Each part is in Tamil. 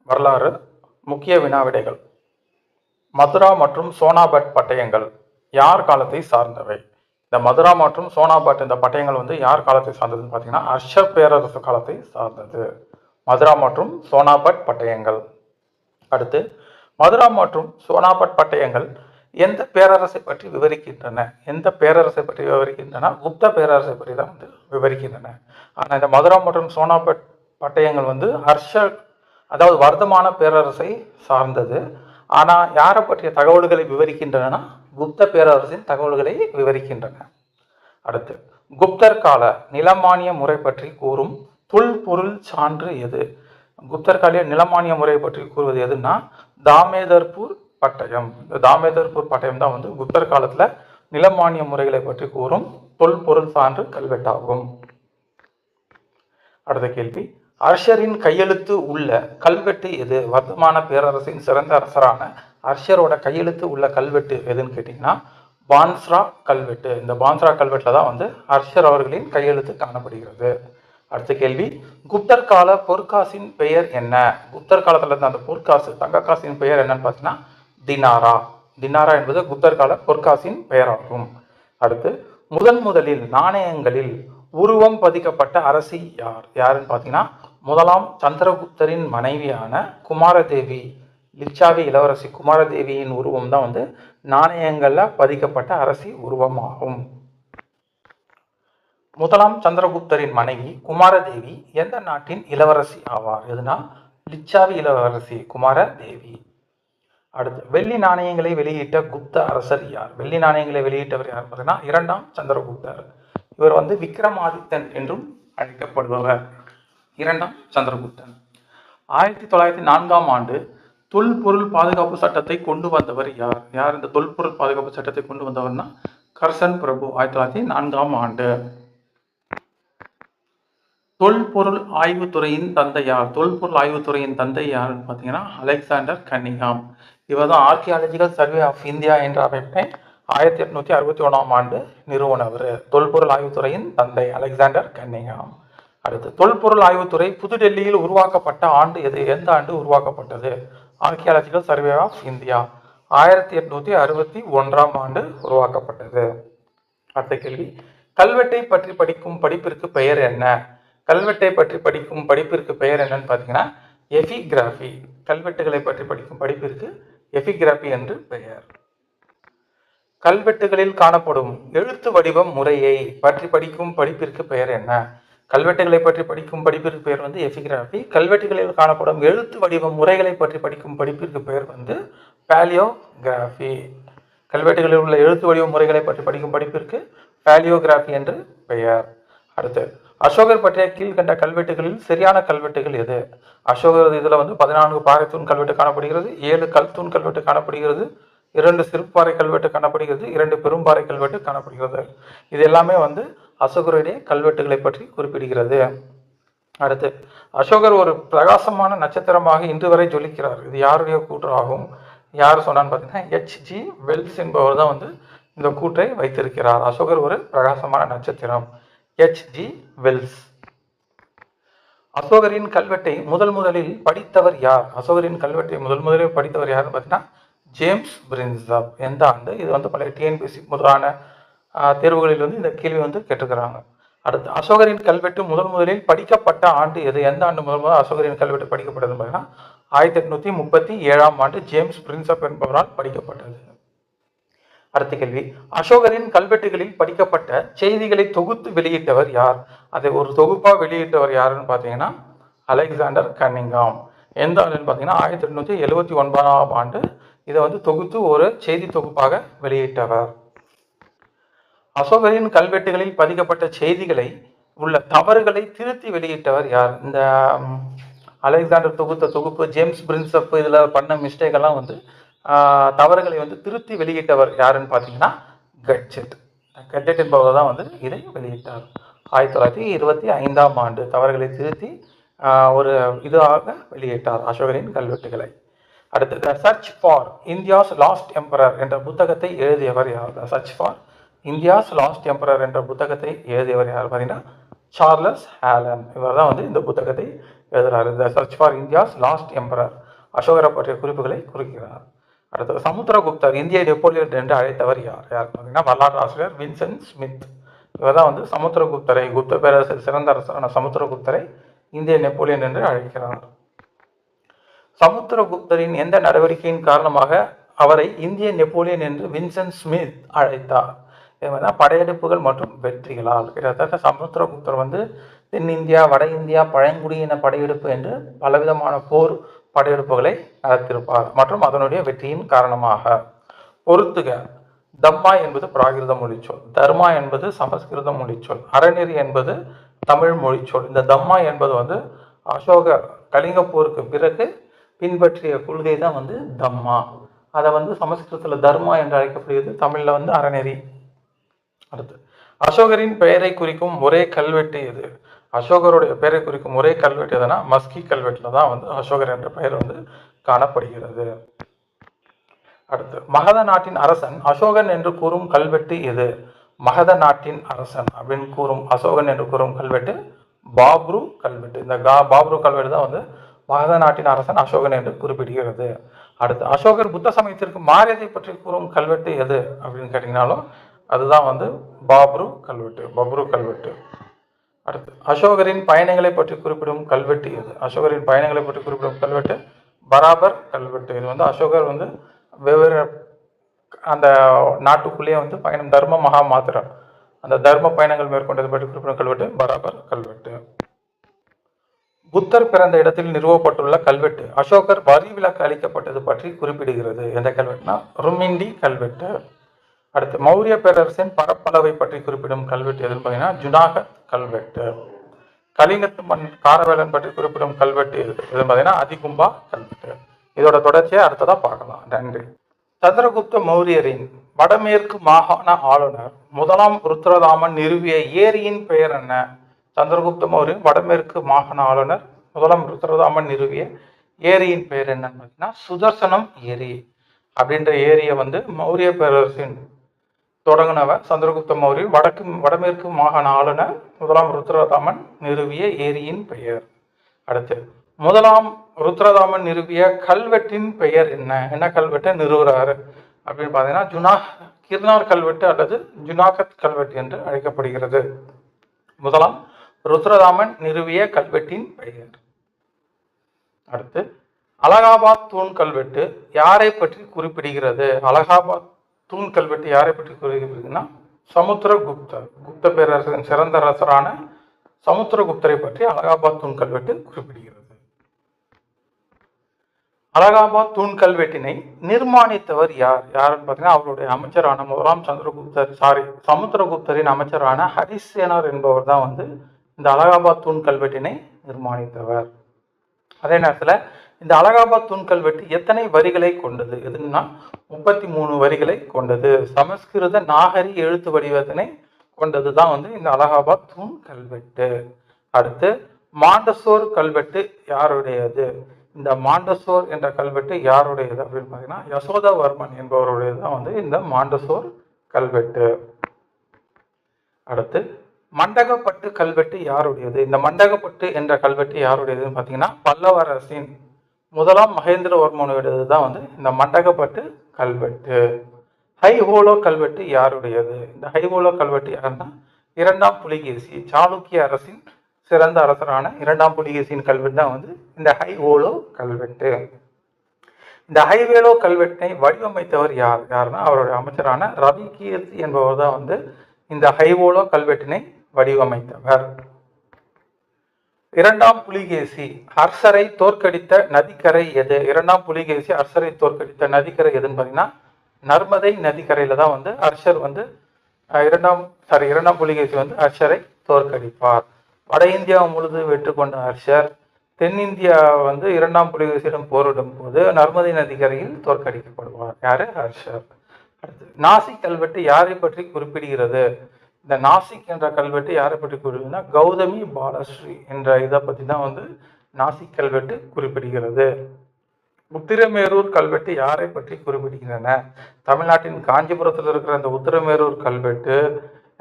வரலாறு, முக்கிய வினாவிடைகள். மதுரா மற்றும் சோனாபட் பட்டயங்கள் யார் காலத்தை சார்ந்தவை? இந்த மதுரா மற்றும் சோனாபட் இந்த பட்டயங்கள் யார் காலத்தை சார்ந்ததுன்னு பார்த்தீங்கன்னா அர்ஷர் பேரரசு காலத்தை சார்ந்தது. மதுரா மற்றும் சோனாபட் பட்டயங்கள். அடுத்து, மதுரா மற்றும் சோனாபட் பட்டயங்கள் எந்த பேரரசை பற்றி விவரிக்கின்றன? எந்த பேரரசை பற்றி விவரிக்கின்றன? குப்த பேரரசை பற்றி தான் விவரிக்கின்றன. ஆனால் இந்த மதுரா மற்றும் சோனாபட் பட்டயங்கள் ஹர்ஷர், அதாவது வர்த்தமான பேரரசை சார்ந்தது. ஆனால் யாரை பற்றிய தகவல்களை விவரிக்கின்றன? குப்த பேரரசின் தகவல்களை விவரிக்கின்றன. அடுத்து, குப்தர் கால நிலமானிய முறை பற்றி கூறும் தொல்பொருள் சான்று எது? குப்தர் கால நிலமானிய முறை பற்றி கூறுவது எதுன்னா தாமேதர்பூர் பட்டயம். இந்த தாமேதர்பூர் பட்டயம் தான் குப்தர் காலத்தில் நிலமானிய முறைகளை பற்றி கூறும் தொல்பொருள் சான்று கல்வெட்டாகும். அடுத்த கேள்வி, அர்ஷரின் கையெழுத்து உள்ள கல்வெட்டு எது? வர்த்தமான பேரரசின் சிறந்த அரசரான அர்ஷரோட கையெழுத்து உள்ள கல்வெட்டு எதுன்னு கேட்டிங்கன்னா பான்ஸ்ரா கல்வெட்டு. இந்த பான்ஸ்ரா கல்வெட்டில் தான் அர்ஷர் அவர்களின் கையெழுத்து காணப்படுகிறது. அடுத்த கேள்வி, குப்தர் கால பொற்காசின் பெயர் என்ன? குப்தர் காலத்தில் இருந்த அந்த பொற்காசு, தங்க காசின் பெயர் என்னன்னு பார்த்தீங்கன்னா தினாரா. தினாரா என்பது குப்தர் கால பொற்காசின் பெயராகும். அடுத்து, முதலில் நாணயங்களில் உருவம் பதிக்கப்பட்ட அரசி யார்? யாருன்னு பார்த்தீங்கன்னா முதலாம் சந்திரகுப்தரின் மனைவியான குமாரதேவி, லிச்சாவி இளவரசி குமாரதேவியின் உருவம் தான் நாணயங்களில் பதிக்கப்பட்ட அரசி உருவமாகும். முதலாம் சந்திரகுப்தரின் மனைவி குமாரதேவி எந்த நாட்டின் இளவரசி ஆவார்? எதுனா லிச்சாவி இளவரசி குமாரதேவி. அடுத்து, வெள்ளி நாணயங்களை வெளியிட்ட குப்த அரசர் யார்? வெள்ளி நாணயங்களை வெளியிட்டவர் யார் பார்த்தீங்கன்னா இரண்டாம் சந்திரகுப்தர். இவர் விக்ரமாதித்தன் என்றும் அழைக்கப்படுபவர். இரண்டாம் சந்திரகுப்தன். 1904ஆம் ஆண்டு தொல்பொருள் பாதுகாப்பு சட்டத்தை கொண்டு வந்தவர் யார்? யார் இந்த தொல்பொருள் பாதுகாப்பு சட்டத்தை கொண்டு வந்தவர்னா கர்சன் பிரபு. 1904ஆம் ஆண்டு. தொல்பொருள் ஆய்வுத்துறையின் தந்தை யார்? தொல்பொருள் ஆய்வுத்துறையின் தந்தை யாருன்னு பார்த்தீங்கன்னா அலெக்சாண்டர் கன்னிங்ஹாம். இவர் தான் ஆர்கியாலஜிக்கல் சர்வே ஆஃப் இந்தியா என்ற அமைப்பை 1861ஆம் ஆண்டு நிறுவனவர். தொல்பொருள் ஆய்வுத்துறையின் தந்தை அலெக்சாண்டர் கன்னிங்ஹாம். அடுத்து, தொல்பொருள் ஆய்வுத்துறை புதுடெல்லியில் உருவாக்கப்பட்ட ஆண்டு எது? எந்த ஆண்டு உருவாக்கப்பட்டது? ஆர்கியாலஜிக்கல் சர்வே ஆஃப் இந்தியா 1861ஆம் ஆண்டு உருவாக்கப்பட்டது. அடுத்த கேள்வி, கல்வெட்டை பற்றி படிக்கும் படிப்பிற்கு பெயர் என்ன? கல்வெட்டை பற்றி படிக்கும் படிப்பிற்கு பெயர் என்னன்னு பார்த்தீங்கன்னா எபிகிராபி. கல்வெட்டுகளை பற்றி படிக்கும் படிப்பிற்கு எபிகிராபி என்று பெயர். கல்வெட்டுகளில் காணப்படும் எழுத்து வடிவம் முறையை பற்றி படிக்கும் படிப்பிற்கு பெயர் என்ன? கல்வெட்டுகளை பற்றி படிக்கும் படிப்பிற்கு பெயர் எபிகிராபி. கல்வெட்டுகளில் காணப்படும் எழுத்து வடிவ முறைகளை பற்றி படிக்கும் படிப்பிற்கு பெயர் பாலியோகிராபி. கல்வெட்டுகளில் உள்ள எழுத்து வடிவ முறைகளை பற்றி படிக்கும் படிப்பிற்கு பாலியோகிராபி என்று பெயர். அடுத்து, அசோகர் பற்றிய கீழ்கண்ட கல்வெட்டுகளில் சரியான கல்வெட்டுகள் எது? அசோகர் இதில் 14 பாறைத்தூண் கல்வெட்டு காணப்படுகிறது, 7 கல்தூண் கல்வெட்டு காணப்படுகிறது, 2 சிறுபாறை கல்வெட்டு காணப்படுகிறது, 2 பெரும்பாறை கல்வெட்டு காணப்படுகிறது. இது எல்லாமே அசோகருடைய கல்வெட்டுகளை பற்றி குறிப்பிடுகிறது. அடுத்து, அசோகர் ஒரு பிரகாசமான நட்சத்திரமாக இன்று வரை ஜொலிக்கிறார். இது யாருடைய கூற்று ஆகும்? யார் சொன்னான்னு பார்த்தீங்கன்னா H.G. வெல்ஸ் என்பவர் தான் இந்த கூற்றை வைத்திருக்கிறார். அசோகர் ஒரு பிரகாசமான நட்சத்திரம். H.G. வெல்ஸ். அசோகரின் கல்வெட்டை முதலில் படித்தவர் யார்? அசோகரின் கல்வெட்டை முதலில் படித்தவர் யாருன்னு பார்த்தீங்கன்னா ஜேம்ஸ் பிரின்ஸ்அப். எந்த ஆண்டு? இது பல டிஎன்பிஎஸ்சி முதலான தேர்வுகளில் இந்த கேள்வி கேட்டிருக்கிறாங்க. அடுத்து, அசோகரின் கல்வெட்டு முதலில் படிக்கப்பட்ட ஆண்டு எது? எந்த ஆண்டு முதல் அசோகரின் கல்வெட்டு படிக்கப்பட்டதுன்னு பார்த்தீங்கன்னா 1837ஆம் ஆண்டு ஜேம்ஸ் பிரின்ஸ்அப் என்பவரால் படிக்கப்பட்டது. அடுத்த கேள்வி, அசோகரின் கல்வெட்டுகளில் படிக்கப்பட்ட செய்திகளை தொகுத்து வெளியிட்டவர் யார்? அதை ஒரு தொகுப்பாக வெளியிட்டவர் யாருன்னு பார்த்தீங்கன்னா அலெக்சாண்டர் கன்னிங்ஹாம். எந்த ஆண்டுன்னு பார்த்தீங்கன்னா 1879ஆம் ஆண்டு இதை தொகுத்து ஒரு செய்தி தொகுப்பாக வெளியிட்டவர். அசோகரின் கல்வெட்டுகளில் பதிக்கப்பட்ட செய்திகளை உள்ள தவறுகளை திருத்தி வெளியிட்டவர் யார்? இந்த அலெக்சாண்டர் தொகுத்த தொகுப்பு ஜேம்ஸ் பிரின்ஸ்அப் இதில் பண்ண மிஸ்டேக்கெல்லாம் தவறுகளை திருத்தி வெளியிட்டவர் யாருன்னு பார்த்தீங்கன்னா கட்ஜெட். கட்ஜெட் என்பவர் தான் இதை வெளியிட்டார். 1925ஆம் ஆண்டு தவறுகளை திருத்தி ஒரு இதாக வெளியிட்டார் அசோகரின் கல்வெட்டுகளை. அடுத்து, த search for India's lost emperor என்ற புத்தகத்தை எழுதியவர் யார்? த search for India's lost emperor என்ற புத்தகத்தை எழுதியவர் யார் பார்த்தீங்கன்னா சார்லஸ் ஹேலன். இவர் தான் இந்த புத்தகத்தை எழுதுறாரு. The search for India's lost emperor, அசோகரை பற்றிய குறிப்புகளை குறிக்கிறார். அடுத்தது சமுத்திரகுப்தர் இந்திய நெப்போலியன் என்று அழைத்தவர் யார்? யார் பார்த்தீங்கன்னா வரலாற்று ஆசிரியர் வின்சென்ட் ஸ்மித். இவர் தான் வந்து சமுத்திரகுப்தரை, குப்த பேரரசில் சிறந்த அரசரான சமுத்திரகுப்தரை இந்திய நெப்போலியன் என்று அழைக்கிறார். சமுத்திரகுப்தரின் எந்த நடவடிக்கையின் காரணமாக அவரை இந்திய நெப்போலியன் என்று வின்சென்ட் ஸ்மித் அழைத்தார்? படையெடுப்புகள் மற்றும் வெற்றிகளால். கிட்டத்தட்ட சமுத்திரகுப்தர் வந்து தென்னிந்தியா, வட இந்தியா, பழங்குடியின படையெடுப்பு என்று பலவிதமான போர் படையெடுப்புகளை நடத்தியிருப்பார் மற்றும் அதனுடைய வெற்றியின் காரணமாக. பொறுத்துக. தம்மா என்பது பிராகிருத மொழிச்சொல், தர்மா என்பது சமஸ்கிருத மொழிச்சொல், அறநெறி என்பது தமிழ் மொழிச்சொல். இந்த தம்மா என்பது வந்து அசோகர் கலிங்க போருக்கு பிறகு பின்பற்றிய கொள்கை தான் வந்து தம்மா. அதை வந்து சமஸ்கிருதத்தில் தர்மா என்று அழைக்கப்படுகிறது, தமிழில் வந்து அறநெறி. அடுத்து அசோகரின் பெயரை குறிக்கும் ஒரே கல்வெட்டு எது? அசோகருடைய பெயரை குறிக்கும் ஒரே கல்வெட்டு எதுனா மஸ்கி கல்வெட்டில் தான் வந்து அசோகர் என்ற பெயர் வந்து காணப்படுகிறது. அடுத்து மகத நாட்டின் அரசன் அசோகன் என்று கூறும் கல்வெட்டு எது? மகத நாட்டின் அரசன் அப்படின்னு கூறும் அசோகன் என்று கூறும் கல்வெட்டு பாப்ரு கல்வெட்டு. இந்த பாப்ரு கல்வெட்டு தான் வந்து மகத நாட்டின் அரசன் அசோகன் என்று குறிப்பிடுகிறது. அடுத்து அசோகர் புத்த சமயத்திற்கு மாறியதை பற்றி கூறும் கல்வெட்டு எது அப்படின்னு கேட்டீங்கன்னாலும் அதுதான் வந்து பாப்ரு கல்வெட்டு. அடுத்து அசோகரின் பயணங்களை பற்றி குறிப்பிடும் கல்வெட்டு எது? அசோகரின் பயணங்களை பற்றி குறிப்பிடும் கல்வெட்டு பராபர் கல்வெட்டு. இது வந்து அசோகர் வந்து வெவ்வேறு அந்த நாட்டுக்குள்ளேயே வந்து பயணம், தர்ம மகா மாத்திரா, அந்த தர்ம பயணங்கள் மேற்கொண்டதை பற்றி குறிப்பிடும் கல்வெட்டு பராபர் கல்வெட்டு. புத்தர் பிறந்த இடத்தில் நிறுவப்பட்டுள்ள கல்வெட்டு அசோகர் வரி விலக்கு அளிக்கப்பட்டது பற்றி குறிப்பிடுகிறது. எந்த கல்வெட்டுனா ருமிண்டி கல்வெட்டு. அடுத்து மௌரிய பேரரசின் பரப்பளவை பற்றி குறிப்பிடும் கல்வெட்டு எதுன்னு பார்த்தீங்கன்னா ஜுனாகத் கல்வெட்டு. கலிங்கத்து மண் காரவேலன் பற்றி குறிப்பிடும் கல்வெட்டு எதுன்னு பார்த்தீங்கன்னா அதிகும்பா கல்வெட்டு. இதோட தொடர்ச்சியை அடுத்ததாக பார்க்கலாம். நன்றி. சந்திரகுப்த மௌரியரின் வடமேற்கு மாகாண ஆளுநர் முதலாம் ருத்ரதாமன் நிறுவிய ஏரியின் பெயர் என்ன? சந்திரகுப்த மௌரியன் வடமேற்கு மாகாண ஆளுநர் முதலாம் ருத்ரதாமன் நிறுவிய ஏரியின் பெயர் என்னன்னு பார்த்தீங்கன்னா சுதர்சனம் ஏரி அப்படின்ற ஏரியை வந்து மௌரிய பேரரசின் தொடங்கினவர் சந்திரகுப்த மௌரியர். வடமேற்கு மாகாண ஆளுநர் முதலாம் ருத்ரதாமன் நிறுவிய ஏரியின் பெயர். அடுத்து முதலாம் ருத்ரதாமன் நிறுவிய கல்வெட்டின் பெயர் என்ன? என்ன கல்வெட்டை நிறுவுறாரு அப்படின்னு பார்த்தீங்கன்னா கிர்னார் கல்வெட்டு அல்லது ஜுனாகத் கல்வெட்டு என்று அழைக்கப்படுகிறது. முதலாம் ருத்ரதாமன் நிறுவிய கல்வெட்டின் பெயர். அடுத்து அலகாபாத் தூண் கல்வெட்டு யாரை பற்றி குறிப்பிடுகிறது? அலகாபாத் தூண் கல்வெட்டு யாரை பற்றி குறிப்பிடுகிறதுன்னா சமுத்திரகுப்தர், குப்த பேரரசின் சிறந்த அரசரான சமுத்திரகுப்தரை பற்றி அலகாபாத் தூண் கல்வெட்டு குறிப்பிடுகிறது. அலகாபாத் தூண் கல்வெட்டினை நிர்மாணித்தவர் யார்? யாருன்னு பார்த்தீங்கன்னா அவருடைய அமைச்சரான முதலாம் சமுத்திரகுப்தரின் அமைச்சரான ஹரிசேனர் என்பவர் தான் வந்து இந்த அலகாபாத் தூண் கல்வெட்டினை நிர்மாணித்தவர். அதே நேரத்தில் இந்த அலகாபாத் தூண் கல்வெட்டு எத்தனை வரிகளை கொண்டது? எதுன்னா 33 வரிகளை கொண்டது. சமஸ்கிருத நாகரி எழுத்து வடிவத்தினை கொண்டது தான் வந்து இந்த அலகாபாத் தூண் கல்வெட்டு. அடுத்து மாண்டசோர் கல்வெட்டு யாருடையது? இந்த மாண்டசோர் என்ற கல்வெட்டு யாருடையது அப்படின்னு பார்த்தீங்கன்னா யசோதவர்மன் என்பவருடையது தான் வந்து இந்த மாண்டசோர் கல்வெட்டு. அடுத்து மண்டகப்பட்டு கல்வெட்டு யாருடையது? இந்த மண்டகப்பட்டு என்ற கல்வெட்டு யாருடையதுன்னு பார்த்தீங்கன்னா பல்லவரசின் முதலாம் மகேந்திரவர்மனுடையது தான் வந்து இந்த மண்டகப்பட்டு கல்வெட்டு. ஹைஹோலோ கல்வெட்டு யாருடையது? இந்த ஹைஹோலோ கல்வெட்டு யாருன்னா இரண்டாம் புலிகேசி, சாளுக்கிய அரசின் சிறந்த அரசரான இரண்டாம் புலிகேசியின் கல்வெட்டு தான் வந்து இந்த ஹைஹோலோ கல்வெட்டு. இந்த ஹைவேலோ கல்வெட்டை வடிவமைத்தவர் யாருன்னா அவருடைய அமைச்சரான ரவி கீர்த்தி என்பவர் தான் வந்து இந்த ஹைவோலோ கல்வெட்டினை வடிவமைத்தவர். இரண்டாம் புலிகேசி ஹர்ஷரை தோற்கடித்த நதிக்கரை எது? இரண்டாம் புலிகேசி ஹர்ஷரை தோற்கடித்த நதிக்கரை எதுன்னு பார்த்தீங்கன்னா நர்மதை நதிக்கரையில தான் வந்து ஹர்ஷர் வந்து இரண்டாம் புலிகேசி வந்து ஹர்ஷரை தோற்கடிப்பார். வட இந்தியா முழுது வெற்றி கொண்ட ஹர்ஷர் தென்னிந்தியா வந்து இரண்டாம் புலிகேசியிடம் போரிடும் போது நர்மதை நதிக்கரையில் தோற்கடிக்கப்படுவார். யாரு? ஹர்ஷர். அடுத்து நாசிக் கல்வெட்டு யாரை பற்றி குறிப்பிடுகிறது? இந்த நாசிக் என்ற கல்வெட்டு யாரை பற்றி குறிப்பிடுதுன்னா கௌதமி பாலஸ்ரீ என்ற இதை பற்றி தான் வந்து நாசிக் கல்வெட்டு குறிப்பிடுகிறது. உத்திரமேரூர் கல்வெட்டு யாரை பற்றி குறிப்பிடுகின்றன? தமிழ்நாட்டின் காஞ்சிபுரத்தில் இருக்கிற அந்த உத்திரமேரூர் கல்வெட்டு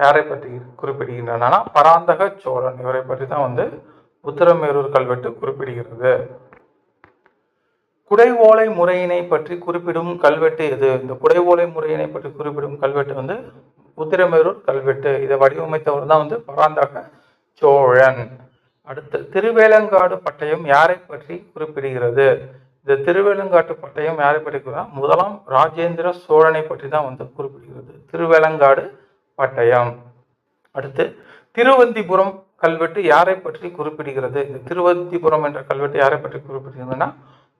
யாரை பற்றி குறிப்பிடுகின்றன? பராந்தக சோழன், இவரை பற்றி தான் வந்து உத்திரமேரூர் கல்வெட்டு குறிப்பிடுகிறது. குடை ஓலை முறையினை பற்றி குறிப்பிடும் கல்வெட்டு எது? இந்த குடை ஓலை முறையினை பற்றி குறிப்பிடும் கல்வெட்டு வந்து உத்திரமேரூர் கல்வெட்டு. இதை வடிவமைத்தவர் தான் வந்து பராந்தக சோழன். அடுத்து திருவேலங்காடு பட்டயம் யாரை பற்றி குறிப்பிடுகிறது? இந்த திருவேலங்காட்டு பட்டயம் யாரை பற்றி முதலாம் ராஜேந்திர சோழனை பற்றி தான் வந்து குறிப்பிடுகிறது திருவேலங்காடு பட்டயம். அடுத்து திருவந்திபுரம் கல்வெட்டு யாரை பற்றி குறிப்பிடுகிறது? இந்த திருவந்திபுரம் என்ற கல்வெட்டு யாரை பற்றி குறிப்பிடுகிறதுன்னா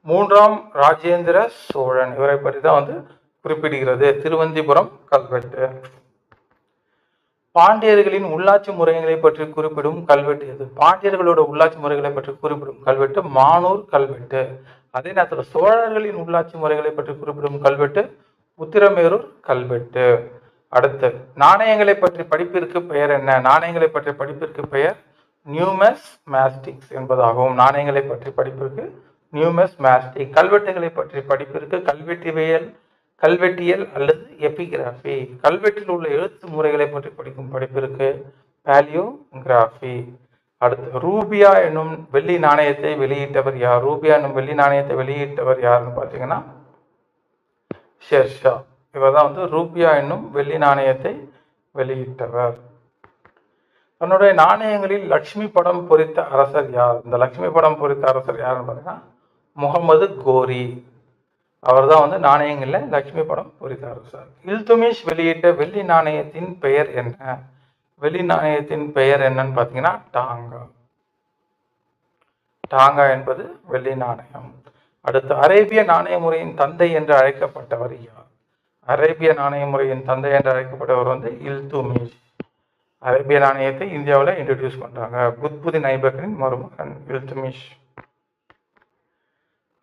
மூன்றாம் ராஜேந்திர சோழன், இவரை பற்றி தான் வந்து குறிப்பிடுகிறது திருவந்திபுரம் கல்வெட்டு. பாண்டியர்களின் உள்ளாட்சி முறைகளை பற்றி குறிப்பிடும் கல்வெட்டு எது? பாண்டியர்களோட உள்ளாட்சி முறைகளை பற்றி குறிப்பிடும் கல்வெட்டு மானூர் கல்வெட்டு. அதே நேரத்தில் சோழர்களின் உள்ளாட்சி முறைகளை பற்றி குறிப்பிடும் கல்வெட்டு உத்திரமேரூர் கல்வெட்டு. அடுத்து நாணயங்களை பற்றி படிப்பிற்கு பெயர் என்ன? நாணயங்களை பற்றிய படிப்பிற்கு பெயர் நியூமஸ்மேட்டிக்ஸ் என்பதாகும். நாணயங்களை பற்றி படிப்பிற்கு நியூமஸ்மேட்டிக். கல்வெட்டுகளை பற்றி படிப்பிற்கு கல்வெட்டியல் அல்லது எபிகிராபி. கல்வெட்டில் உள்ள எழுத்து முறைகளை பற்றி படிக்கும் படிப்பிற்கு பாலியோகிராபி. அடுத்து ரூபியா என்னும் வெள்ளி நாணயத்தை வெளியிட்டவர் யார்? ரூபியா என்னும் வெள்ளி நாணயத்தை வெளியிட்டவர் யாருன்னு பார்த்தீங்கன்னா ஷெர்ஷா. இவர் தான் வந்து ரூபியா என்னும் வெள்ளி நாணயத்தை வெளியிட்டவர். தன்னுடைய நாணயங்களில் லட்சுமி படம் பொறித்த அரசர் யார்? இந்த லட்சுமி படம் பொறித்த அரசர் யாருன்னு பார்த்தீங்கன்னா முகமது கோரி. அவர் தான் வந்து நாணயங்களில் லட்சுமி படம் பொறித்த அரசர். இல்துமிஷ் வெளியிட்ட வெள்ளி நாணயத்தின் பெயர் என்ன? வெள்ளி நாணயத்தின் பெயர் என்னன்னு பார்த்தீங்கன்னா டாங்கா. டாங்கா என்பது வெள்ளி நாணயம். அடுத்து அரேபிய நாணய முறையின் தந்தை என்று அழைக்கப்பட்டவர் யார்? அரேபிய நாணய முறையின் தந்தை என்று அழைக்கப்பட்டவர் வந்து இல்துமிஷ். அரேபிய நாணயத்தை இந்தியாவில் இன்ட்ரடியூஸ் பண்றாங்க. குத்புதீன் ஐபக்கின் மருமகன் இல்துமிஷ்.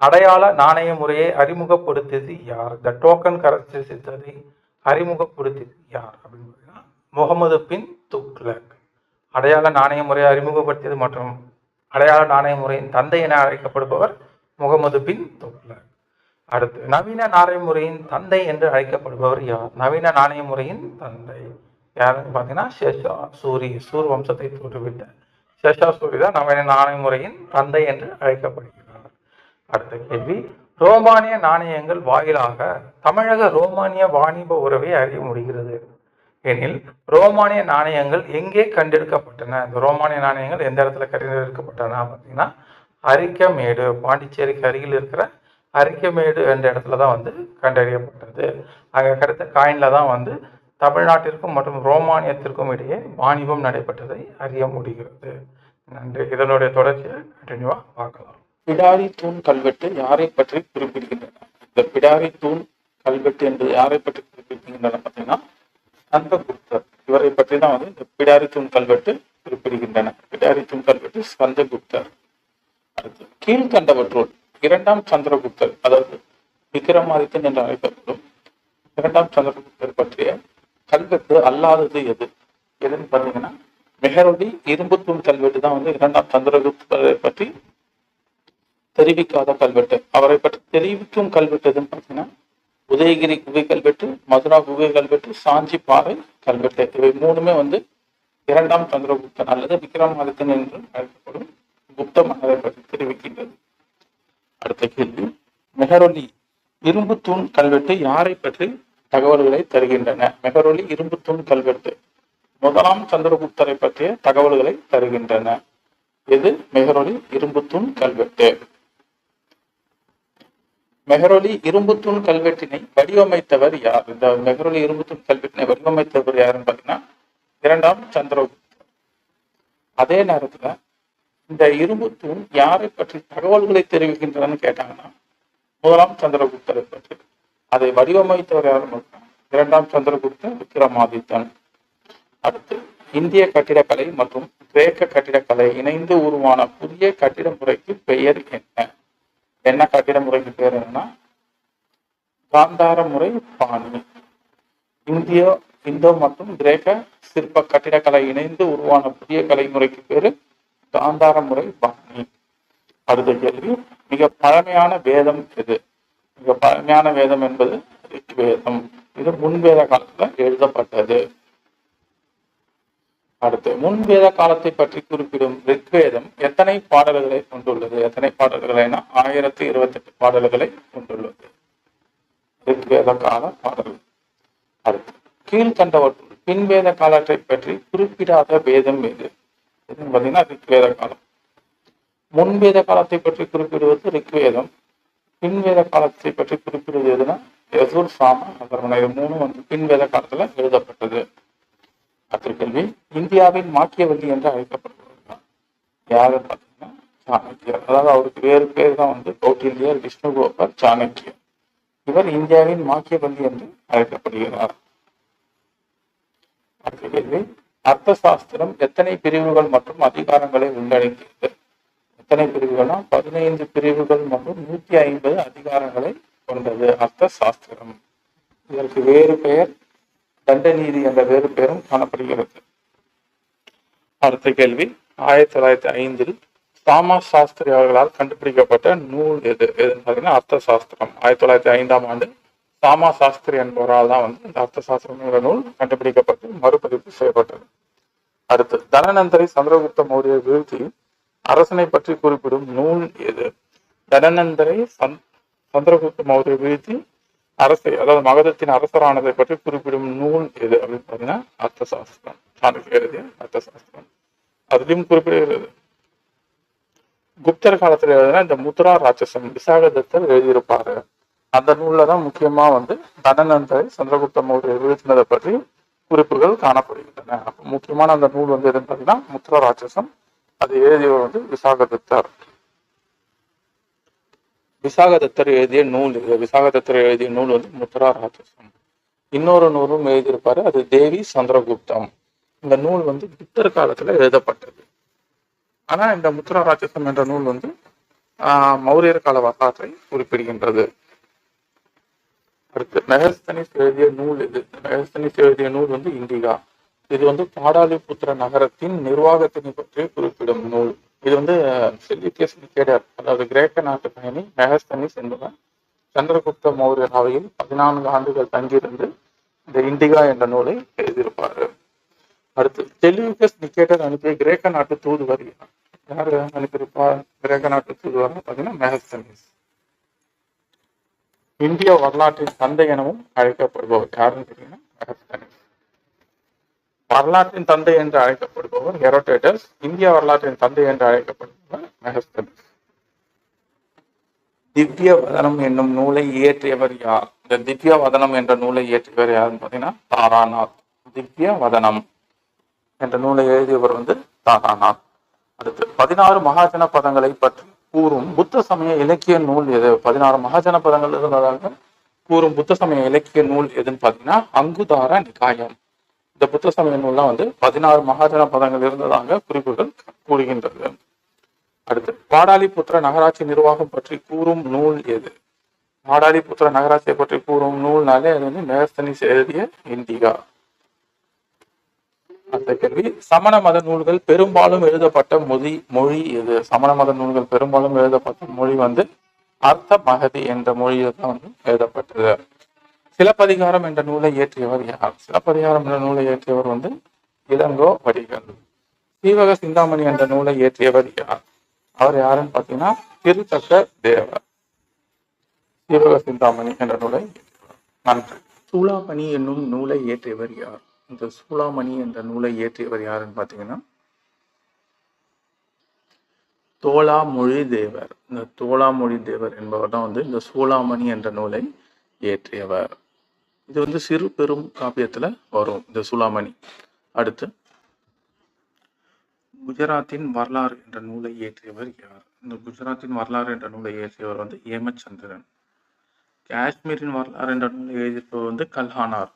அடையாள நாணய முறையை அறிமுகப்படுத்தியது யார்? த டோக்கன் கரன்சி சிஸ்டத்தை அறிமுகப்படுத்தியது யார் அப்படின்னு பார்த்தீங்கன்னா முகமது பின் துக்ளக். அடையாள நாணய முறையை அறிமுகப்படுத்தியது மற்றும் அடையாள நாணய முறையின் தந்தை என அழைக்கப்படுபவர் முகமது பின் துக்ளக். அடுத்து நவீன நாணய முறையின் தந்தை என்று அழைக்கப்படுபவர் யார்? நவீன நாணய முறையின் தந்தை யாருன்னு பார்த்தீங்கன்னா ஷெர்ஷா சூரி. சூர் வம்சத்தை தோற்றுவிட்ட ஷெர்ஷா சூரி தான் நவீன நாணய முறையின் தந்தை என்று அழைக்கப்படுகிறார். அடுத்த கேள்வி, ரோமானிய நாணயங்கள் வாயிலாக தமிழக ரோமானிய வாணிப உறவை அறிய முடிகிறது எனில் ரோமானிய நாணயங்கள் எங்கே கண்டெடுக்கப்பட்டன? இந்த ரோமானிய நாணயங்கள் எந்த இடத்துல கண்டெடுக்கப்பட்டன பார்த்தீங்கன்னா அரிக்கமேடு, பாண்டிச்சேரிக்கு அருகில் இருக்கிற அரிக்கமேடு என்ற இடத்துல தான் வந்து கண்டறியப்பட்டது. அங்கே கிடைத்த காயின்ல தான் வந்து தமிழ்நாட்டிற்கும் மற்றும் ரோமானியத்திற்கும் இடையே வாணிபம் நடைபெற்றதை அறிய முடிகிறது. நன்றி. இதனுடைய தொடர்ச்சியை கண்டினியூவா பார்க்கலாம். பிடாரி தூண் கல்வெட்டு யாரை பற்றி குறிப்பிடுகின்றன? இந்த பிடாரி தூண் கல்வெட்டு என்பது யாரை பற்றி குறிப்பிடுகின்றன பார்த்தீங்கன்னா ஸ்கந்தகுப்தர். இவரை பற்றி தான் வந்து இந்த பிடாரி தூண் கல்வெட்டு குறிப்பிடுகின்றன. பிடாரி தூண் கல்வெட்டு ஸ்கந்தகுப்தர். அடுத்து கீழ்கண்டவற்றுள் இரண்டாம் சந்திரகுப்தர், அதாவது விக்ரமாதித்தன் என்று அழைக்கப்படும் இரண்டாம் சந்திரகுப்தர் பற்றிய கல்வெட்டு அல்லாதது எது? எதுன்னு பார்த்தீங்கன்னா மெஹரோலி இரும்பு தூண் கல்வெட்டு தான் வந்து இரண்டாம் சந்திரகுப்தரை பற்றி தெரிவிக்காத கல்வெட்டு. அவரை பற்றி தெரிவிக்கும் கல்வெட்டு எதுன்னு பார்த்தீங்கன்னா உதயகிரி குகை கல்வெட்டு, மதுரா குகை கல்வெட்டு, சாஞ்சி பாறை கல்வெட்டு. இவை மூணுமே வந்து இரண்டாம் சந்திரகுப்தன் அல்லது விக்ரமாதித்தன் என்று அழைக்கப்படும் குப்த மன்னரை பற்றி தெரிவிக்கின்றது. அடுத்த கேள்வி, மெஹரோலி இரும்பு தூண் கல்வெட்டு யாரை பற்றி தகவல்களை தருகின்றன? மெஹரோலி இரும்பு தூண் கல்வெட்டு முதலாம் சந்திரகுப்தரை பற்றிய தகவல்களை தருகின்றன. இது மெஹரோலி இரும்பு தூண் கல்வெட்டு. மெஹரோலி இரும்பு தூண் கல்வெட்டினை வடிவமைத்தவர் யார்? இந்த மெஹரோலி இரும்பு தூண் கல்வெட்டினை வடிவமைத்தவர் யாருன்னு பார்த்தீங்கன்னா இரண்டாம் சந்திரகுப்தர். அதே நேரத்துல இந்த இரும்பு தூண் யாரை பற்றி தகவல்களை தெரிவிக்கின்றன கேட்டாங்கன்னா முதலாம் சந்திரகுப்தரை பற்றி. அதை வடிவமைத்தவர் யாருன்னு இரண்டாம் சந்திரகுப்தர் விக்ரமாதித்தன். அடுத்து இந்திய கட்டிடக்கலை மற்றும் கிரேக்க கட்டிடக்கலை இணைந்து உருவான புதிய கட்டிட முறைக்கு பெயர் என்ன? என்ன கட்டிட முறைக்கு பேர் என்னன்னா காந்தார முறை பாணி. இந்தோ மற்றும் கிரேக்க சிற்ப கட்டிடக்கலை இணைந்து உருவான புதிய கலை முறைக்கு பேரு காந்தார முறை பாணி. அடுத்த கேள்வி, மிக பழமையான வேதம் எது? மிக பழமையான வேதம் என்பது ரிக் வேதம். இது முன்வேத காலத்துல எழுதப்பட்டது. அடுத்து முன்வேத காலத்தை பற்றி குறிப்பிடும் ரிக்வேதம் எத்தனை பாடல்களை கொண்டுள்ளது? எத்தனை பாடல்களைனா 1028 பாடல்களை கொண்டுள்ளது ரிக்வேத கால பாடல்கள். அடுத்து கீழ்கண்டவற்றுள் பின்வேத காலத்தை பற்றி குறிப்பிடாத வேதம் எது? எதுன்னு பார்த்தீங்கன்னா ரிக்வேத காலம். முன்வேத காலத்தை பற்றி குறிப்பிடுவது ரிக்வேதம். பின்வேத காலத்தை பற்றி குறிப்பிடுவது எதுனா யசுர், சாம, அதர்வன. இது மூணும் வந்து பின்வேத காலத்துல எழுதப்பட்டது. அடுத்த கேள்வி, இந்தியாவின் மாக்கியவல்லி என்று அழைக்கப்படுபவர் யாருன்னு பார்த்தீங்கன்னா சாணக்கியர். அதாவது அவருக்கு வேறு பேர் தான் வந்து கௌட்டில்யர், விஷ்ணுகோபர், சாணக்கியர். இவர் இந்தியாவின் மாக்கியவல்லி என்று அழைக்கப்படுகிறார். அடுத்த கேள்வி, அர்த்த சாஸ்திரம் எத்தனை பிரிவுகள் மற்றும் அதிகாரங்களை உள்ளடக்கியது? எத்தனை பிரிவுகள்னா 15 பிரிவுகள் மற்றும் 150 அதிகாரங்களை கொண்டது அர்த்த சாஸ்திரம். இதற்கு வேறு பெயர் தண்ட நீதி என்ற வேறு பெயரும் காணப்படுகிறது. அடுத்த கேள்வி, 1905 சாமா சாஸ்திரி அவர்களால் கண்டுபிடிக்கப்பட்ட நூல் எது? எதுன்னு பார்த்தீங்கன்னா அர்த்த சாஸ்திரம். 1905ஆம் ஆண்டு சாமா சாஸ்திரி என்பவரால் தான் வந்து இந்த அர்த்த சாஸ்திரம் என்ற நூல் கண்டுபிடிக்கப்பட்டு மறுபதிப்பு செய்யப்பட்டது. அடுத்து தனநந்தரி சந்திரகுப்த மௌரிய வீழ்த்தி அரசனை பற்றி குறிப்பிடும் நூல் எது? தனநந்தரை சந்திரகுப்த மௌரிய வீழ்த்தி அரசை, அதாவது மகதத்தின் அரசரானதை பற்றி குறிப்பிடும் நூல் எது அப்படின்னு பார்த்தீங்கன்னா அர்த்த சாஸ்திரம். சாணக்கியர் எழுதிய அர்த்த சாஸ்திரம். அதுலயும் குறிப்பிடுகிறது. குப்தர் காலத்துல எழுதினா இந்த முத்ரா ராட்சசம் விசாகதத்தர் எழுதியிருப்பாரு. அந்த நூல்ல தான் முக்கியமா வந்து தனநந்தரை சந்திரகுப்த மௌரிய வீழ்த்தினதை பற்றி குறிப்புகள் காணப்படுகின்றன. அப்ப முக்கியமான அந்த நூல் வந்து எதுன்னு பார்த்தீங்கன்னா முத்ரா ராட்சசம். அது எழுதியவர் வந்து விசாகதத்தர். விசாகதத்தர் எழுதிய நூல் இது. விசாகதத்தர் எழுதிய நூல் வந்து முத்ரா ராட்சசம். இன்னொரு நூலும் எழுதியிருப்பாரு, அது தேவி சந்திரகுப்தம். இந்த நூல் வந்து புத்தர் காலத்துல எழுதப்பட்டது. ஆனா இந்த முத்ரா ராட்சசம் என்ற நூல் வந்து மௌரியர் கால வரலாற்றை குறிப்பிடுகின்றது. அடுத்து மெகஸ்தனிஸ் எழுதிய நூல் இது. மெகஸ்தனிஸ் எழுதிய நூல் வந்து இண்டிகா. இது வந்து பாடாலிபுத்திர நகரத்தின் நிர்வாகத்தினை பற்றி குறிப்பிடும் நூல். இது வந்து செல்யூக்கியஸ் நிகேடர், அதாவது கிரேக்க நாட்டு பயணி மெகஸ்தனிஸ் என்பவர் சந்திரகுப்த மௌரியர் அவையில் 14 ஆண்டுகள் தங்கியிருந்து இந்த இண்டிகா என்ற நூலை எழுதியிருப்பாரு. அடுத்து செல்யூக்கியஸ் நிகேடர் அனுப்பிய கிரேக்க நாட்டு தூதுவர் யாரு அனுப்பியிருப்பார்? கிரேக்க நாட்டு தூதுவர் பார்த்தீங்கன்னா மெகஸ்தனிஸ். இந்திய வரலாற்றின் தந்தை எனவும் அழைக்கப்படுபவர் யாருன்னு கேட்டீங்கன்னா மெகஸ்தனிஸ். வரலாற்றின் தந்தை என்று அழைக்கப்படுபவர் ஹெரோடோட்டஸ். இந்திய வரலாற்றின் தந்தை என்று அழைக்கப்படுபவர் மெகஸ்தனிஸ். திவ்ய வதனம் என்னும் நூலை இயற்றியவர் யார்? இந்த திவ்ய வதனம் என்ற நூலை இயற்றியவர் யாருன்னு பார்த்தீங்கன்னா தாராநாத். திவ்ய வதனம் என்ற நூலை எழுதியவர் வந்து தாராநாத். அடுத்து 16 மகாஜன பதங்களை பற்றி கூறும் புத்த சமய இலக்கிய நூல் எது? 16 மகாஜன பதங்கள் இருந்ததாக கூறும் புத்த சமய இலக்கிய நூல் எதுன்னு பார்த்தீங்கன்னா அங்குதார நிகாயம். இந்த புத்த சமய நூல்லாம் வந்து 16 மகாஜன பதங்கள் இருந்ததாக குறிப்புகள் கூறுகின்றது. அடுத்து பாடாலிபுத்திர நகராட்சி நிர்வாகம் பற்றி கூறும் நூல் எது? பாடாலிபுத்திர நகராட்சியை பற்றி கூறும் நூல்னாலே அது வந்து மெகஸ்தனிஸ் எழுதிய இண்டிகா. அடுத்த கேள்வி, சமண மத நூல்கள் பெரும்பாலும் எழுதப்பட்ட மொழி எது? சமண மத நூல்கள் பெரும்பாலும் எழுதப்பட்ட மொழி வந்து அர்த்த மகதி என்ற மொழியில் தான் வந்து எழுதப்பட்டது. சிலப்பதிகாரம் என்ற நூலை இயற்றியவர் யார்? சிலப்பதிகாரம் என்ற நூலை இயற்றியவர் வந்து இளங்கோ வடிகள். சீவக சிந்தாமணி என்ற நூலை இயற்றியவர் யார்? அவர் யாருன்னு பார்த்தீங்கன்னா திருத்தக்க தேவர். சீவக சிந்தாமணி என்ற நூலை நன்றி. சூளாமணி என்னும் நூலை இயற்றியவர் யார்? இந்த சூளாமணி என்ற நூலை இயற்றியவர் யாருன்னு பார்த்தீங்கன்னா தோளாமொழி தேவர். இந்த தோளாமொழி தேவர் என்பவர் தான் வந்து இந்த சூளாமணி என்ற நூலை இயற்றியவர். இது வந்து சிறு பெரும் காப்பியத்துல வரும் இந்த சூளாமணி. அடுத்து குஜராத்தின் வரலாறு என்ற நூலை இயற்றியவர் யார்? இந்த குஜராத்தின் வரலாறு என்ற நூலை இயற்றியவர் வந்து ஏமச்சந்திரன். காஷ்மீரின் வரலாறு என்ற நூலை எழுதியவர் வந்து கல்ஹானார்.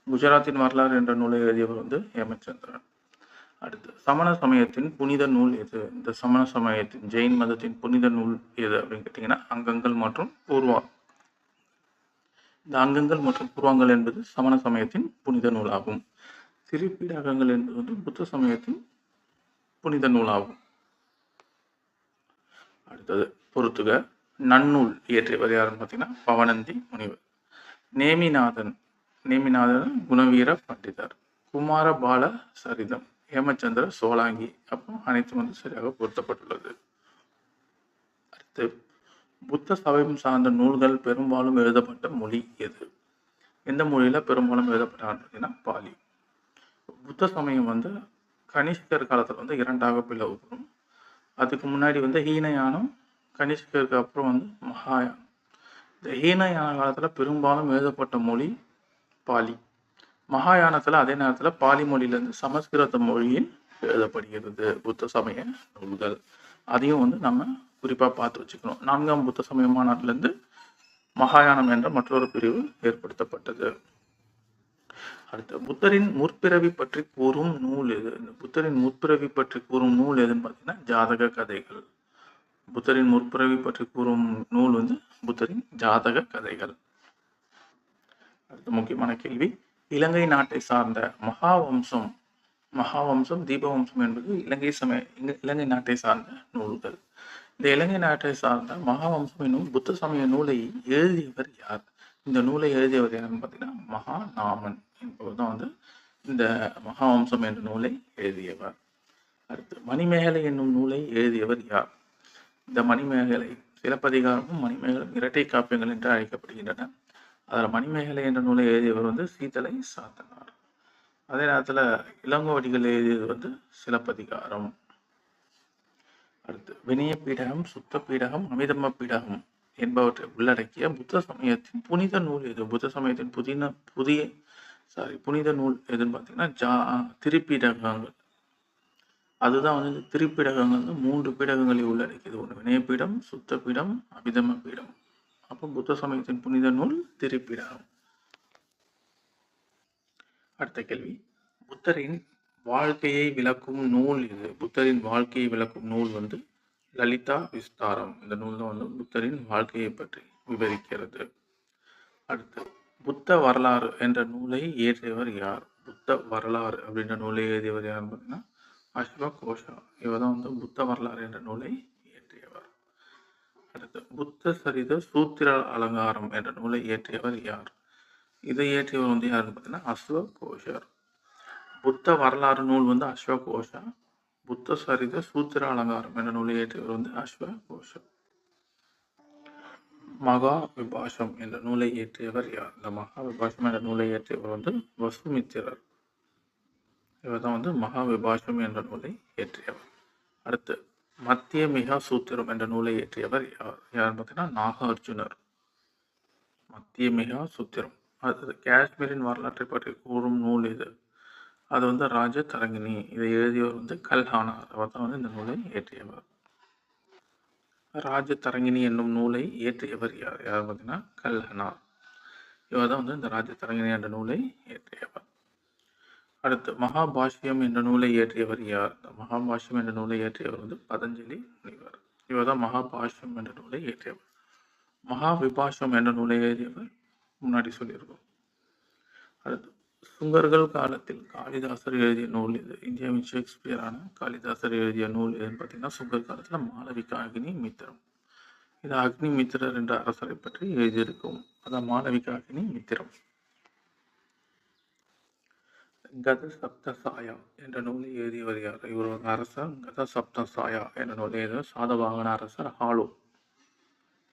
குஜராத்தின் வரலாறு என்ற நூலை எழுதியவர் வந்து ஏமச்சந்திரன். அடுத்து சமண சமயத்தின் புனித நூல் எது? இந்த சமண சமயத்தின் ஜெயின் மதத்தின் புனித நூல் எது அப்படின்னு கேட்டீங்கன்னா அங்கங்கள் மற்றும் பூர்வா. இந்த அங்கங்கள் மற்றும் பூர்வங்கள் என்பது சமண சமயத்தின் புனித நூலாகும். திரிபீடகங்கள் என்பது வந்து புத்த சமயத்தின் புனித நூலாகும். அடுத்தது பொறுத்துக. நன்னூல் இயற்றியவர் யாருன்னு பார்த்தீங்கன்னா பவனந்தி முனிவர். நேமிநாதன் குணவீர பண்டிதர். குமார பால சரிதம் ஹேமச்சந்திர சோலாங்கி. அப்போ அனைத்தும் வந்து சரியாக பொருத்தப்பட்டுள்ளது. அடுத்து, புத்த சமயம் சார்ந்த நூல்கள் பெரும்பாலும் எழுதப்பட்ட மொழி எது? எந்த மொழியில பெரும்பாலும் எழுதப்பட்டாங்க பார்த்தீங்கன்னா பாலி. புத்த சமயம் வந்து கனிஷ்கர் காலத்தில் வந்து இரண்டாக பிளவுபடும். அதுக்கு முன்னாடி வந்து ஹீனயானம், கனிஷ்கருக்கு அப்புறம் வந்து மகாயானம். இந்த ஹீனயான காலத்தில் பெரும்பாலும் எழுதப்பட்ட மொழி பாலி. மகாயானத்தில் அதே நேரத்தில் பாலி மொழியிலேருந்து சமஸ்கிருத மொழியில் எழுதப்படுகிறது புத்த சமய நூல்கள். அதையும் வந்து நம்ம குறிப்பாக பார்த்து வச்சுக்கணும். 4ஆம் புத்த சமய மாநாட்டிலேருந்து மகாயானம் என்ற மற்றொரு பிரிவு ஏற்படுத்தப்பட்டது. அடுத்து, புத்தரின் முற்பிறவி பற்றி கூறும் நூல் எது? இந்த புத்தரின் முற்பிறவி பற்றி கூறும் நூல் எதுன்னு பார்த்தீங்கன்னா ஜாதக கதைகள். புத்தரின் முற்பிறவி பற்றி கூறும் நூல் வந்து புத்தரின் ஜாதக கதைகள். அடுத்த முக்கியமான கேள்வி, இலங்கை நாட்டை சார்ந்த மகாவம்சம் தீபவம்சம் என்பது இலங்கை நாட்டை சார்ந்த நூல்கள். இந்த இலங்கை நாட்டை சார்ந்த மகாவம்சம் என்னும் புத்த சமய நூலை எழுதியவர் யார்? இந்த நூலை எழுதியவர் யாருன்னு பார்த்தீங்கன்னா மகாநாமன் என்பவர் தான் வந்து இந்த மகாவம்சம் என்ற நூலை எழுதியவர். அடுத்து, மணிமேகலை என்னும் நூலை எழுதியவர் யார்? இந்த மணிமேகலை, சிலப்பதிகாரமும் மணிமேகலும் இரட்டை காப்பியங்கள் என்று அழைக்கப்படுகின்றன. அதில் மணிமேகலை என்ற நூலை எழுதியவர் வந்து சீத்தலை சாத்தனார். அதே நேரத்தில் இளங்கோவடிகள் எழுதியது வந்து சிலப்பதிகாரம். அடுத்து, வினய பீடகம், சுத்த பீடகம், அமிதம பீடகம் என்பவற்றை உள்ளடக்கிய புத்த சமயத்தின் புனித நூல் எது? புத்த சமயத்தின் புனித நூல் எதுன்னு பார்த்தீங்கன்னா திருப்பீடகங்கள். அதுதான் வந்து திருப்பீடகங்கள் வந்து 3 பீடகங்களை உள்ளடக்கியது. ஒன்று வினயபீடம், சுத்த பீடம், அபிதம பீடம். அப்போ புத்த சமயத்தின் புனித நூல் திருப்பீடகம். அடுத்த கேள்வி, புத்தரின் வாழ்க்கையை விளக்கும் நூல் இது? புத்தரின் வாழ்க்கையை விளக்கும் நூல் வந்து லலிதா விஸ்தாரம். இந்த நூல் தான் வந்து புத்தரின் வாழ்க்கையை பற்றி விவரிக்கிறது. அடுத்து, புத்த வரலாறு என்ற நூலை இயற்றியவர் யார்? புத்த வரலாறு அப்படின்ற நூலை எழுதியவர் யாருன்னு பார்த்தீங்கன்னா அஸ்வகோஷா. இவர் தான் வந்து புத்த வரலாறு என்ற நூலை இயற்றியவர். அடுத்து, புத்த சரித சூத்திர அலங்காரம் என்ற நூலை இயற்றியவர் யார்? இதை இயற்றியவர் வந்து யாருன்னு பார்த்தீங்கன்னா அஸ்வகோஷர். புத்த வரலாறு நூல் வந்து அஸ்வகோஷா. புத்த சரித சூத்திர அலங்காரம் என்ற நூலை இயற்றியவர் வந்து அஸ்வகோஷர். மகா விபாஷம் என்ற நூலை இயற்றியவர் யார்? இந்த மகா விபாஷம் என்ற நூலை இயற்றியவர் வந்து வசுமித்திரர். இவர் தான் வந்து மகா விபாஷம் என்ற நூலை இயற்றியவர். அடுத்து, மத்திய மிகா சூத்திரம் என்ற நூலை இயற்றியவர் யாருன்னு பார்த்தீங்கன்னா நாகார்ஜுனர். மத்திய மிகா சூத்திரம். அடுத்தது, காஷ்மீரின் வரலாற்றை பற்றி கூறும் நூல் இது? அது வந்து ராஜ தரங்கினி. இதை எழுதியவர் வந்து கல்ஹானார். அவர் தான் வந்து இந்த நூலை இயற்றியவர். ராஜ தரங்கினி என்னும் நூலை இயற்றியவர் யார்? பார்த்தீங்கன்னா கல்ஹனார். இவர் தான் வந்து இந்த ராஜ தரங்கினி என்ற நூலை இயற்றியவர். அடுத்து, மகாபாஷ்யம் என்ற நூலை இயற்றியவர் யார்? மகாபாஷ்யம் என்ற நூலை இயற்றியவர் வந்து பதஞ்சலி முனிவர். இவர் தான் மகாபாஷ்யம் என்ற நூலை இயற்றியவர். மகா விபாஷம் என்ற நூலை எழுதியவர் முன்னாடி சொல்லியிருக்கோம். அடுத்து, சுங்கர்கள் காலத்தில் காளிதாசர் எழுதிய நூல் இது? இந்தியாவின் ஷேக்ஸ்பியரான காளிதாசர் எழுதிய நூல் எதுன்னு பார்த்தீங்கன்னா சுங்கர் காலத்தில் மாளவிகா அக்னி மித்திரம். இது அக்னி மித்திரர் என்ற அரசரை பற்றி எழுதியிருக்கும். அதான் மாளவிகா அக்னி மித்திரம். கத சப்தசாயா என்ற நூலை எழுதியவர் யார்? இவர் ஒரு அரசர். கத சப்தசாயா என்ற நூலை எழுதியவர் சாதவாகன அரசர் ஹாலோ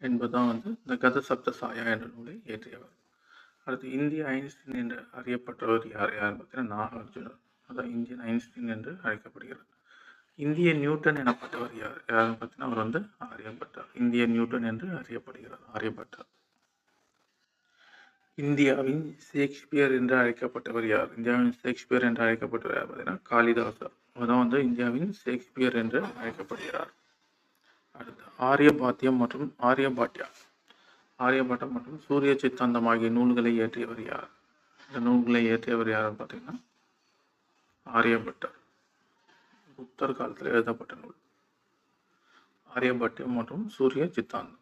என்பதுதான் வந்து இந்த கத சப்தசாயா என்ற நூலை இயற்றியவர். அடுத்து, இந்திய ஐன்ஸ்டீன் என்று அறியப்பட்டவர் யார்? பார்த்தீங்கன்னா நாகார்ஜுனர். அதான் இந்தியன் ஐன்ஸ்டீன் என்று அழைக்கப்படுகிறார். இந்திய நியூட்டன் எனப்பட்டவர் யார்? பார்த்தீங்கன்னா அவர் வந்து ஆரியப்பட்டார். இந்திய நியூட்டன் என்று அறியப்படுகிறார் ஆரியப்பட்டார். இந்தியாவின் ஷேக்ஸ்பியர் என்று அழைக்கப்பட்டவர் யார்? இந்தியாவின் ஷேக்ஸ்பியர் என்று அழைக்கப்பட்டவர் யார்? பார்த்தீங்கன்னா காளிதாசர். அவர்தான் வந்து இந்தியாவின் ஷேக்ஸ்பியர் என்று அழைக்கப்படுகிறார். அடுத்து, ஆரியபாத்தியம் மற்றும் ஆரியபட்டம் மற்றும் சூரிய சித்தாந்தம் ஆகிய நூல்களை இயற்றியவர் யார்? இந்த நூல்களை இயற்றியவர் யாருன்னு பார்த்தீங்கன்னா ஆரியபட்டர். புத்தர் காலத்தில் எழுதப்பட்ட நூல் ஆரியபட்டியம் மற்றும் சூரிய சித்தாந்தம்.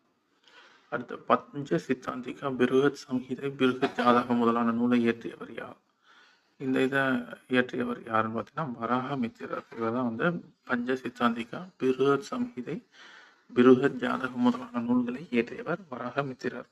அடுத்து, பஞ்ச சித்தாந்திகா, பிருகத் சம்ஹிதை, பிருகத் ஜாதகம் முதலான நூலை இயற்றியவர் யார்? இந்த இதை இயற்றியவர் யாருன்னு பார்த்தீங்கன்னா வராகமித்திரர். இவர் தான் வந்து பஞ்ச சித்தாந்திகா, பிருகத் சம்ஹிதை, பிருகத் ஜாதகம் முதலான நூல்களை இயற்றியவர் வராகமித்திரர்.